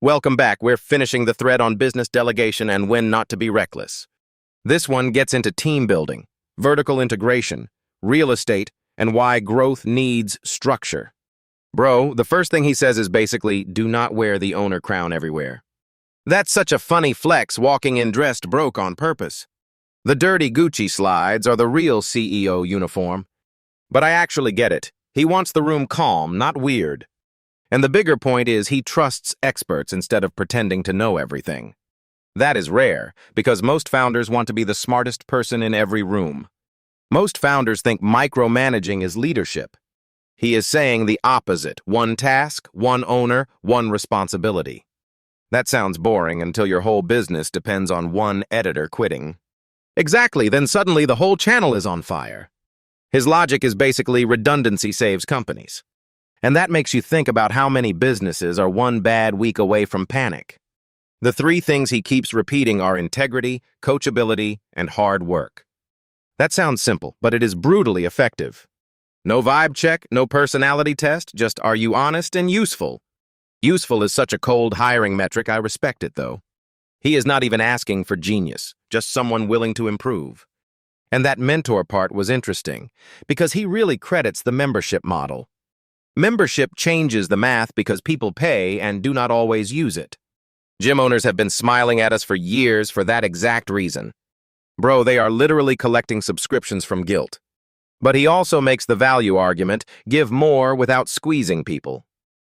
Welcome back. We're finishing the thread on business delegation and when not to be reckless. This one gets into team building, vertical integration, real estate, and why growth needs structure. Bro, the first thing he says is basically, do not wear the owner crown everywhere. That's such a funny flex, walking in dressed broke on purpose. The dirty Gucci slides are the real CEO uniform. But I actually get it. He wants the room calm, not weird. And the bigger point is he trusts experts instead of pretending to know everything. That is rare, because most founders want to be the smartest person in every room. Most founders think micromanaging is leadership. He is saying the opposite: one task, one owner, one responsibility. That sounds boring until your whole business depends on one editor quitting. Exactly, then suddenly the whole channel is on fire. His logic is basically redundancy saves companies. And that makes you think about how many businesses are one bad week away from panic. The three things he keeps repeating are integrity, coachability, and hard work. That sounds simple, but it is brutally effective. No vibe check, no personality test, just are you honest and useful? Useful is such a cold hiring metric. I respect it, though. He is not even asking for genius, just someone willing to improve. And that mentor part was interesting, because he really credits the membership model. Membership changes the math because people pay and do not always use it. Gym owners have been smiling at us for years for that exact reason. Bro, they are literally collecting subscriptions from guilt. But he also makes the value argument, give more without squeezing people.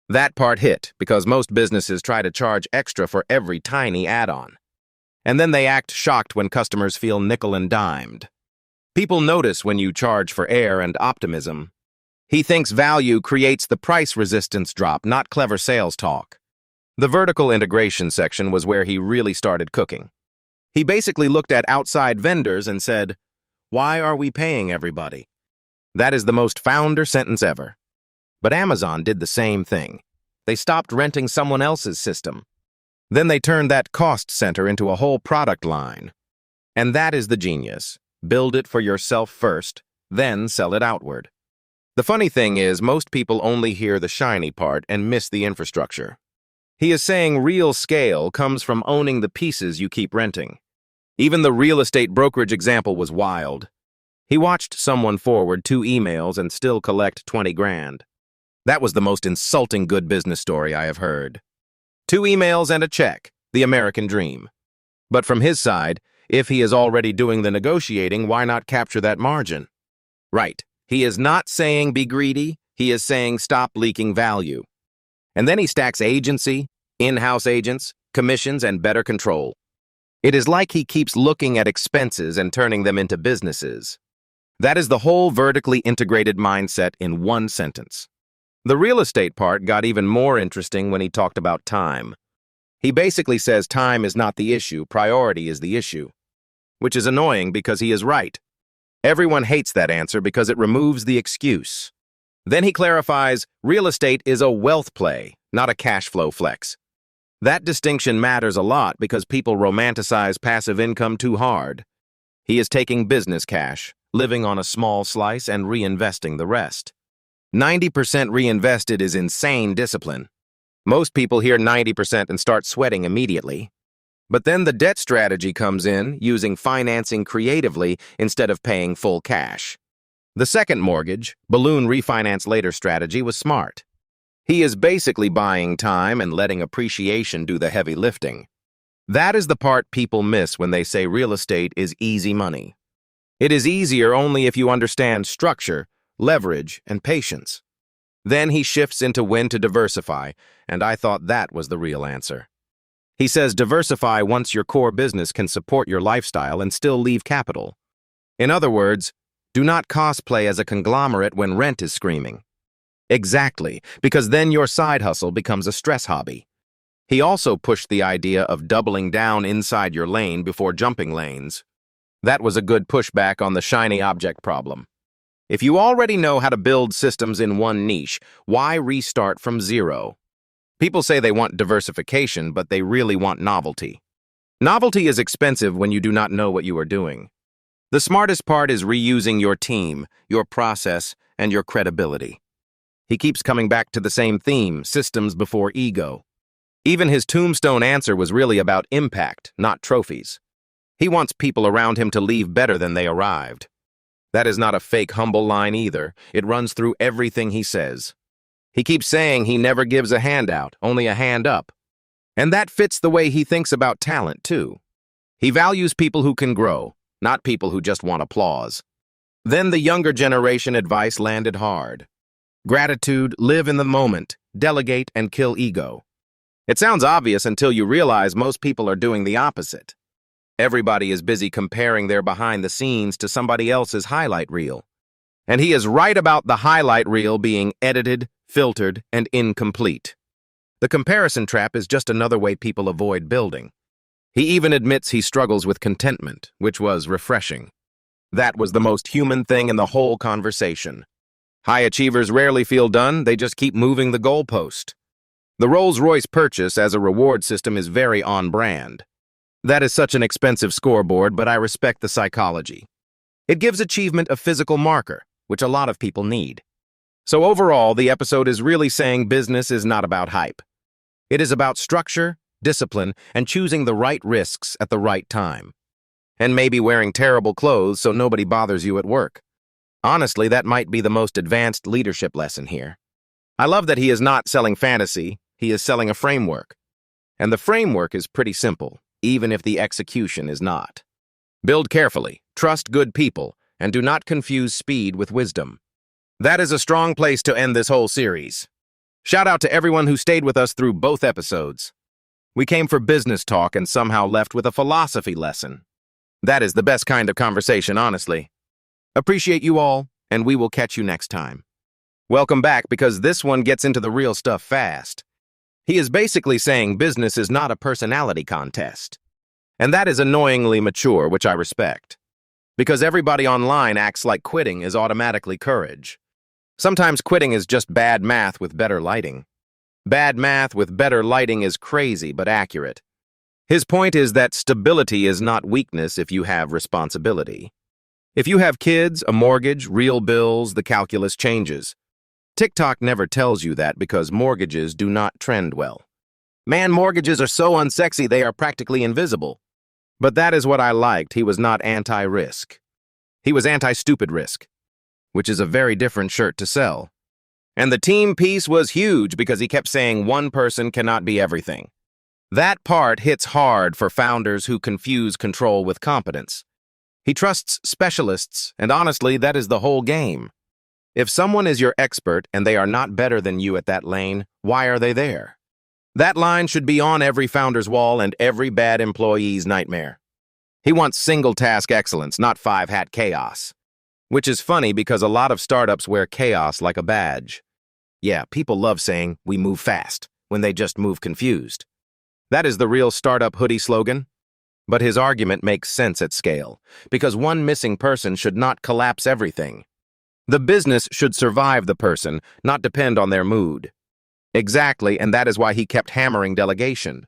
That part hit, because most businesses try to charge extra for every tiny add-on. And then they act shocked when customers feel nickel and dimed. People notice when you charge for air and optimism. He thinks value creates the price resistance drop, not clever sales talk. The vertical integration section was where he really started cooking. He basically looked at outside vendors and said, "Why are we paying everybody?" That is the most founder sentence ever. But Amazon did the same thing. They stopped renting someone else's system. Then they turned that cost center into a whole product line. And that is the genius. Build it for yourself first, then sell it outward. The funny thing is, most people only hear the shiny part and miss the infrastructure. He is saying real scale comes from owning the pieces you keep renting. Even the real estate brokerage example was wild. He watched someone forward 2 emails and still collect 20 grand. That was the most insulting good business story I have heard. 2 emails and a check, the American dream. But from his side, if he is already doing the negotiating, why not capture that margin? Right. He is not saying be greedy, he is saying stop leaking value. And then he stacks agency, in-house agents, commissions, and better control. It is like he keeps looking at expenses and turning them into businesses. That is the whole vertically integrated mindset in one sentence. The real estate part got even more interesting when he talked about time. He basically says time is not the issue, priority is the issue. Which is annoying because he is right. Everyone hates that answer because it removes the excuse. Then he clarifies, real estate is a wealth play, not a cash flow flex. That distinction matters a lot because people romanticize passive income too hard. He is taking business cash, living on a small slice and reinvesting the rest. 90% reinvested is insane discipline. Most people hear 90% and start sweating immediately. But then the debt strategy comes in, using financing creatively instead of paying full cash. The second mortgage, balloon refinance later strategy was smart. He is basically buying time and letting appreciation do the heavy lifting. That is the part people miss when they say real estate is easy money. It is easier only if you understand structure, leverage, and patience. Then he shifts into when to diversify, and I thought that was the real answer. He says diversify once your core business can support your lifestyle and still leave capital. In other words, do not cosplay as a conglomerate when rent is screaming. Exactly, because then your side hustle becomes a stress hobby. He also pushed the idea of doubling down inside your lane before jumping lanes. That was a good pushback on the shiny object problem. If you already know how to build systems in one niche, why restart from zero? People say they want diversification, but they really want novelty. Novelty is expensive when you do not know what you are doing. The smartest part is reusing your team, your process, and your credibility. He keeps coming back to the same theme, systems before ego. Even his tombstone answer was really about impact, not trophies. He wants people around him to leave better than they arrived. That is not a fake humble line either. It runs through everything he says. He keeps saying he never gives a handout, only a hand up. And that fits the way he thinks about talent, too. He values people who can grow, not people who just want applause. Then the younger generation advice landed hard. Gratitude, live in the moment, delegate, and kill ego. It sounds obvious until you realize most people are doing the opposite. Everybody is busy comparing their behind the scenes to somebody else's highlight reel. And he is right about the highlight reel being edited, filtered, and incomplete. The comparison trap is just another way people avoid building. He even admits he struggles with contentment, which was refreshing. That was the most human thing in the whole conversation. High achievers rarely feel done, they just keep moving the goalpost. The Rolls-Royce purchase as a reward system is very on-brand. That is such an expensive scoreboard, but I respect the psychology. It gives achievement a physical marker, which a lot of people need. So overall, the episode is really saying business is not about hype. It is about structure, discipline, and choosing the right risks at the right time. And maybe wearing terrible clothes so nobody bothers you at work. Honestly, that might be the most advanced leadership lesson here. I love that he is not selling fantasy, he is selling a framework. And the framework is pretty simple, even if the execution is not. Build carefully, trust good people, and do not confuse speed with wisdom. That is a strong place to end this whole series. Shout out to everyone who stayed with us through both episodes. We came for business talk and somehow left with a philosophy lesson. That is the best kind of conversation, honestly. Appreciate you all, and we will catch you next time. Welcome back, because this one gets into the real stuff fast. He is basically saying business is not a personality contest. And that is annoyingly mature, which I respect. Because everybody online acts like quitting is automatically courage. Sometimes quitting is just bad math with better lighting. Bad math with better lighting is crazy but accurate. His point is that stability is not weakness if you have responsibility. If you have kids, a mortgage, real bills, the calculus changes. TikTok never tells you that because mortgages do not trend well. Man, mortgages are so unsexy they are practically invisible. But that is what I liked. He was not anti-risk. He was anti-stupid risk, which is a very different shirt to sell. And the team piece was huge because he kept saying one person cannot be everything. That part hits hard for founders who confuse control with competence. He trusts specialists, and honestly, that is the whole game. If someone is your expert and they are not better than you at that lane, why are they there? That line should be on every founder's wall and every bad employee's nightmare. He wants single-task excellence, not five-hat chaos. Which is funny because a lot of startups wear chaos like a badge. Yeah, people love saying, "We move fast," when they just move confused. That is the real startup hoodie slogan. But his argument makes sense at scale, because one missing person should not collapse everything. The business should survive the person, not depend on their mood. Exactly, and that is why he kept hammering delegation.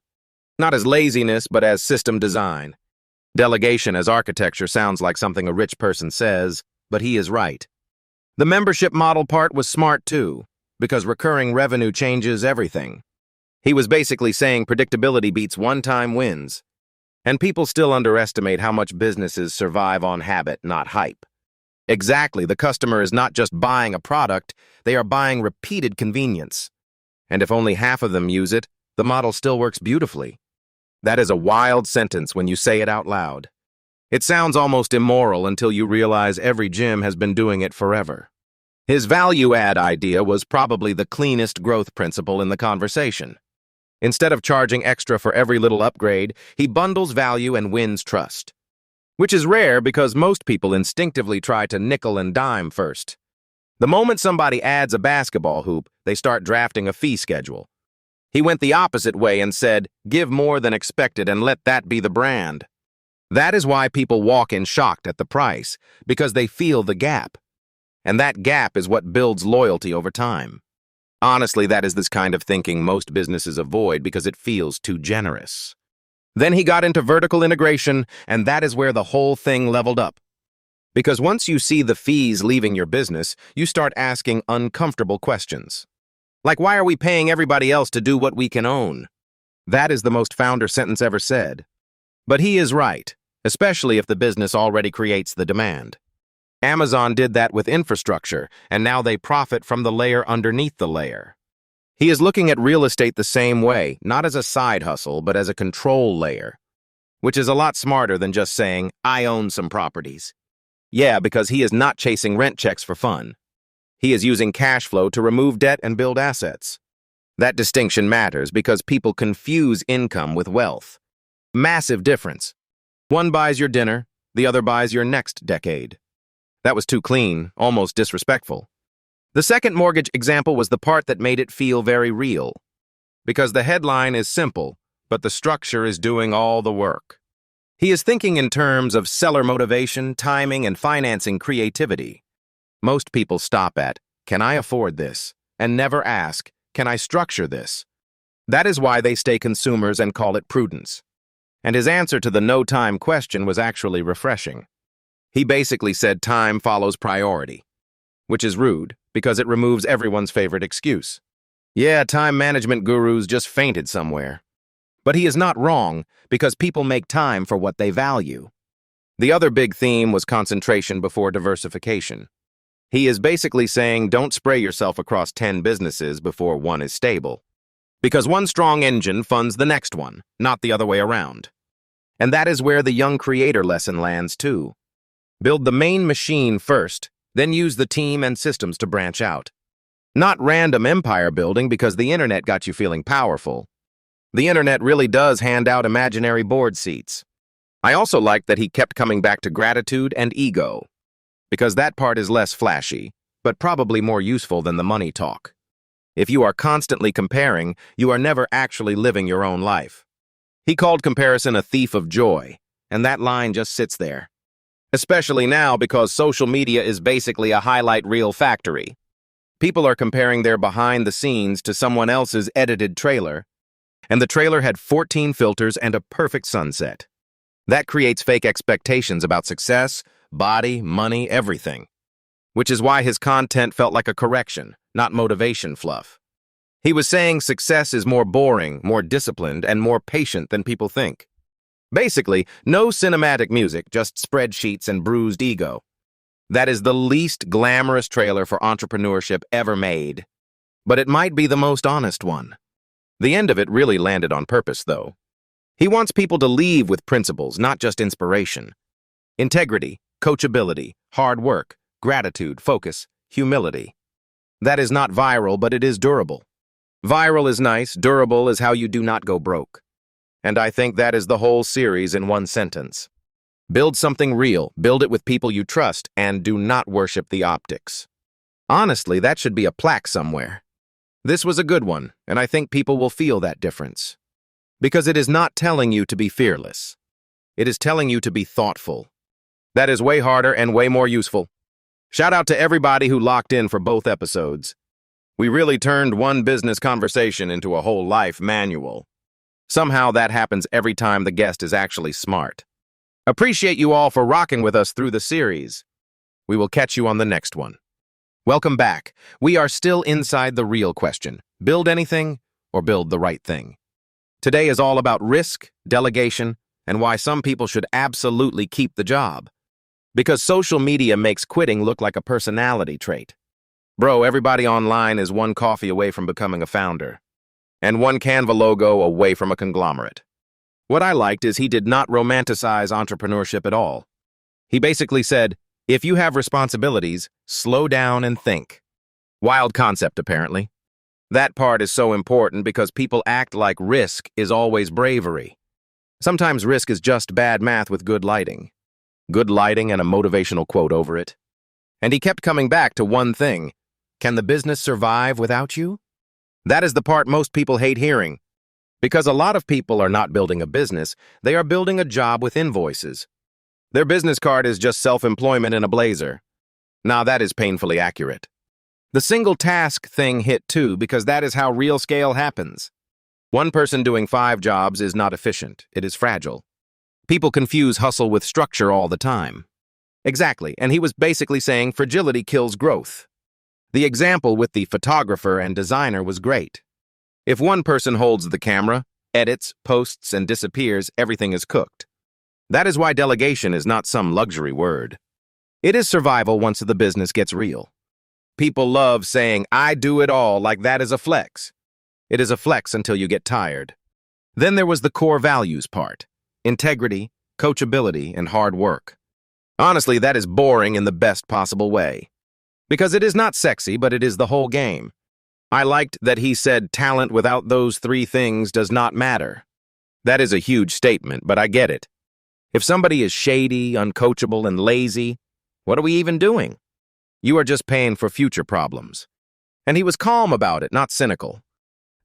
Not as laziness, but as system design. Delegation as architecture sounds like something a rich person says, but he is right. The membership model part was smart too, because recurring revenue changes everything. He was basically saying predictability beats one-time wins. And people still underestimate how much businesses survive on habit, not hype. Exactly, the customer is not just buying a product, they are buying repeated convenience. And if only half of them use it, the model still works beautifully. That is a wild sentence when you say it out loud. It sounds almost immoral until you realize every gym has been doing it forever. His value-add idea was probably the cleanest growth principle in the conversation. Instead of charging extra for every little upgrade, he bundles value and wins trust. Which is rare because most people instinctively try to nickel and dime first. The moment somebody adds a basketball hoop, they start drafting a fee schedule. He went the opposite way and said, give more than expected and let that be the brand. That is why people walk in shocked at the price, because they feel the gap. And that gap is what builds loyalty over time. Honestly, that is this kind of thinking most businesses avoid because it feels too generous. Then he got into vertical integration, and that is where the whole thing leveled up. Because once you see the fees leaving your business, you start asking uncomfortable questions. Like, why are we paying everybody else to do what we can own? That is the most founder sentence ever said. But he is right, especially if the business already creates the demand. Amazon did that with infrastructure, and now they profit from the layer underneath the layer. He is looking at real estate the same way, not as a side hustle, but as a control layer, which is a lot smarter than just saying, I own some properties. Yeah, because he is not chasing rent checks for fun. He is using cash flow to remove debt and build assets. That distinction matters because people confuse income with wealth. Massive difference. One buys your dinner, the other buys your next decade. That was too clean, almost disrespectful. The second mortgage example was the part that made it feel very real. Because the headline is simple, but the structure is doing all the work. He is thinking in terms of seller motivation, timing, and financing creativity. Most people stop at, can I afford this? And never ask, can I structure this? That is why they stay consumers and call it prudence. And his answer to the no time question was actually refreshing. He basically said time follows priority, which is rude because it removes everyone's favorite excuse. Yeah, time management gurus just fainted somewhere. But he is not wrong because people make time for what they value. The other big theme was concentration before diversification. He is basically saying don't spray yourself across 10 businesses before one is stable. Because one strong engine funds the next one, not the other way around. And that is where the young creator lesson lands too. Build the main machine first, then use the team and systems to branch out. Not random empire building because the internet got you feeling powerful. The internet really does hand out imaginary board seats. I also liked that he kept coming back to gratitude and ego, because that part is less flashy, but probably more useful than the money talk. If you are constantly comparing, you are never actually living your own life. He called comparison a thief of joy, and that line just sits there. Especially now because social media is basically a highlight reel factory. People are comparing their behind the scenes to someone else's edited trailer, and the trailer had 14 filters and a perfect sunset. That creates fake expectations about success, body, money, everything. Which is why his content felt like a correction, not motivation fluff. He was saying success is more boring, more disciplined, and more patient than people think. Basically, no cinematic music, just spreadsheets and bruised ego. That is the least glamorous trailer for entrepreneurship ever made. But it might be the most honest one. The end of it really landed on purpose, though. He wants people to leave with principles, not just inspiration. Integrity, coachability, hard work, gratitude, focus, humility. That is not viral, but it is durable. Viral is nice, durable is how you do not go broke. And I think that is the whole series in one sentence. Build something real, build it with people you trust, and do not worship the optics. Honestly, that should be a plaque somewhere. This was a good one, and I think people will feel that difference. Because it is not telling you to be fearless. It is telling you to be thoughtful. That is way harder and way more useful. Shout out to everybody who locked in for both episodes. We really turned one business conversation into a whole life manual. Somehow that happens every time the guest is actually smart. Appreciate you all for rocking with us through the series. We will catch you on the next one. Welcome back. We are still inside the real question. Build anything or build the right thing. Today is all about risk, delegation, and why some people should absolutely keep the job. Because social media makes quitting look like a personality trait. Bro, everybody online is one coffee away from becoming a founder. And one Canva logo away from a conglomerate. What I liked is he did not romanticize entrepreneurship at all. He basically said, if you have responsibilities, slow down and think. Wild concept, apparently. That part is so important because people act like risk is always bravery. Sometimes risk is just bad math with good lighting. Good lighting and a motivational quote over it. And he kept coming back to one thing. Can the business survive without you? That is the part most people hate hearing. Because a lot of people are not building a business, they are building a job with invoices. Their business card is just self-employment in a blazer. Now that is painfully accurate. The single task thing hit too because that is how real scale happens. One person doing 5 jobs is not efficient, it is fragile. People confuse hustle with structure all the time. Exactly, and he was basically saying fragility kills growth. The example with the photographer and designer was great. If one person holds the camera, edits, posts, and disappears, everything is cooked. That is why delegation is not some luxury word. It is survival once the business gets real. People love saying, "I do it all," like that is a flex. It is a flex until you get tired. Then there was the core values part: integrity, coachability, and hard work. Honestly, that is boring in the best possible way. Because it is not sexy, but it is the whole game. I liked that he said talent without those three things does not matter. That is a huge statement, but I get it. If somebody is shady, uncoachable, and lazy, what are we even doing? You are just paying for future problems. And he was calm about it, not cynical.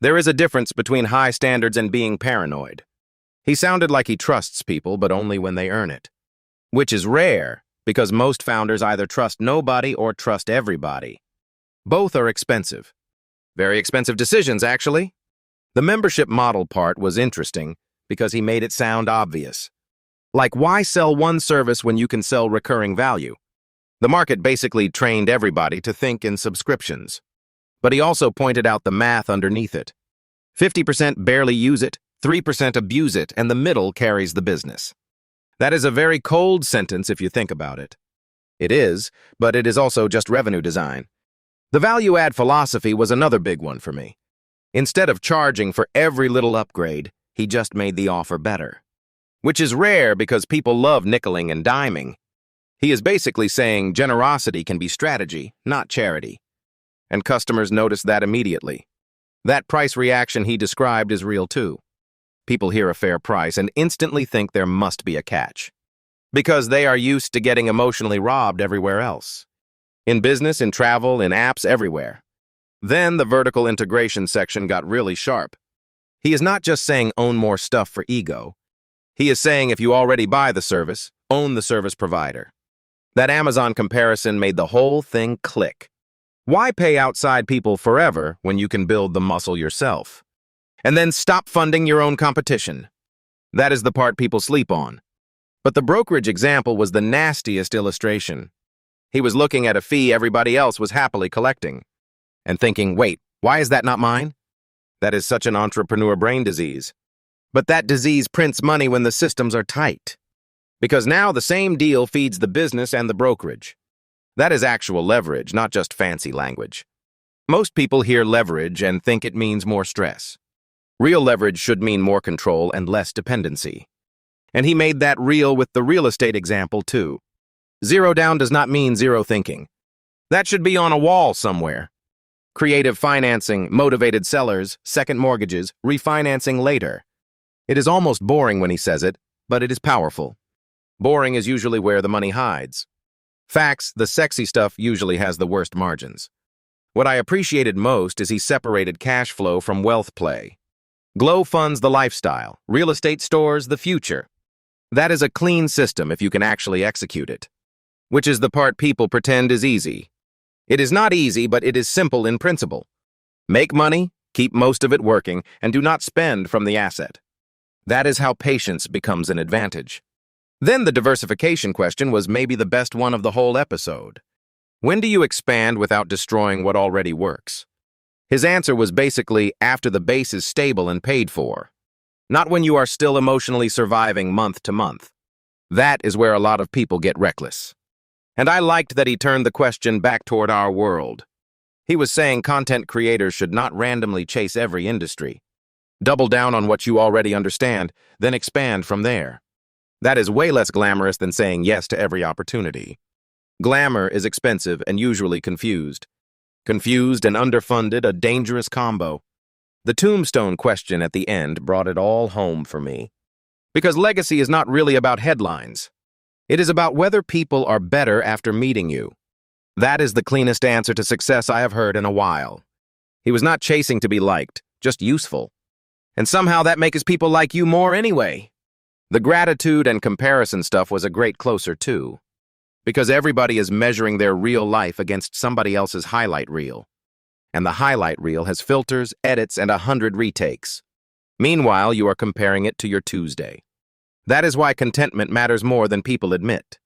There is a difference between high standards and being paranoid. He sounded like he trusts people, but only when they earn it. Which is rare, because most founders either trust nobody or trust everybody. Both are expensive. Very expensive decisions, actually. The membership model part was interesting because he made it sound obvious. Like, why sell one service when you can sell recurring value? The market basically trained everybody to think in subscriptions. But he also pointed out the math underneath it. 50% barely use it, 3% abuse it, and the middle carries the business. That is a very cold sentence if you think about it. It is, but it is also just revenue design. The value-add philosophy was another big one for me. Instead of charging for every little upgrade, he just made the offer better. Which is rare because people love nickeling and diming. He is basically saying generosity can be strategy, not charity. And customers notice that immediately. That price reaction he described is real too. People hear a fair price and instantly think there must be a catch. Because they are used to getting emotionally robbed everywhere else. In business, in travel, in apps, everywhere. Then the vertical integration section got really sharp. He is not just saying own more stuff for ego. He is saying if you already buy the service, own the service provider. That Amazon comparison made the whole thing click. Why pay outside people forever when you can build the muscle yourself? And then stop funding your own competition. That is the part people sleep on. But the brokerage example was the nastiest illustration. He was looking at a fee everybody else was happily collecting. And thinking, wait, why is that not mine? That is such an entrepreneur brain disease. But that disease prints money when the systems are tight. Because now the same deal feeds the business and the brokerage. That is actual leverage, not just fancy language. Most people hear leverage and think it means more stress. Real leverage should mean more control and less dependency. And he made that real with the real estate example too. Zero down does not mean zero thinking. That should be on a wall somewhere. Creative financing, motivated sellers, second mortgages, refinancing later. It is almost boring when he says it, but it is powerful. Boring is usually where the money hides. Facts, the sexy stuff usually has the worst margins. What I appreciated most is he separated cash flow from wealth play. Glow funds the lifestyle, real estate stores the future. That is a clean system if you can actually execute it. Which is the part people pretend is easy. It is not easy, but it is simple in principle. Make money, keep most of it working, and do not spend from the asset. That is how patience becomes an advantage. Then the diversification question was maybe the best one of the whole episode. When do you expand without destroying what already works? His answer was basically after the base is stable and paid for. Not when you are still emotionally surviving month to month. That is where a lot of people get reckless. And I liked that he turned the question back toward our world. He was saying content creators should not randomly chase every industry. Double down on what you already understand, then expand from there. That is way less glamorous than saying yes to every opportunity. Glamour is expensive and usually confused. Confused and underfunded, a dangerous combo. The tombstone question at the end brought it all home for me. Because legacy is not really about headlines. It is about whether people are better after meeting you. That is the cleanest answer to success I have heard in a while. He was not chasing to be liked, just useful. And somehow that makes people like you more anyway. The gratitude and comparison stuff was a great closer too. Because everybody is measuring their real life against somebody else's highlight reel. And the highlight reel has filters, edits, and 100 retakes. Meanwhile, you are comparing it to your Tuesday. That is why contentment matters more than people admit.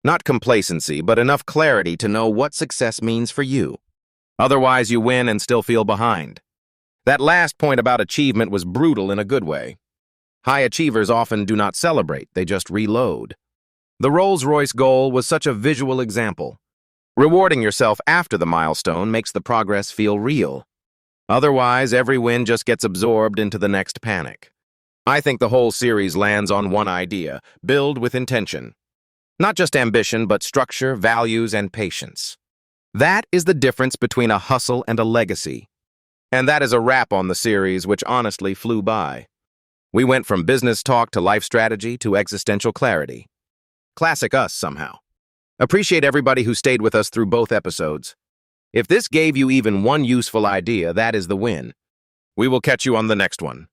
Not complacency, but enough clarity to know what success means for you. Otherwise, you win and still feel behind. That last point about achievement was brutal in a good way. High achievers often do not celebrate, they just reload. The Rolls-Royce goal was such a visual example. Rewarding yourself after the milestone makes the progress feel real. Otherwise, every win just gets absorbed into the next panic. I think the whole series lands on one idea: build with intention. Not just ambition, but structure, values, and patience. That is the difference between a hustle and a legacy. And that is a wrap on the series, which honestly flew by. We went from business talk to life strategy to existential clarity. Classic us, somehow. Appreciate everybody who stayed with us through both episodes. If this gave you even one useful idea, that is the win. We will catch you on the next one.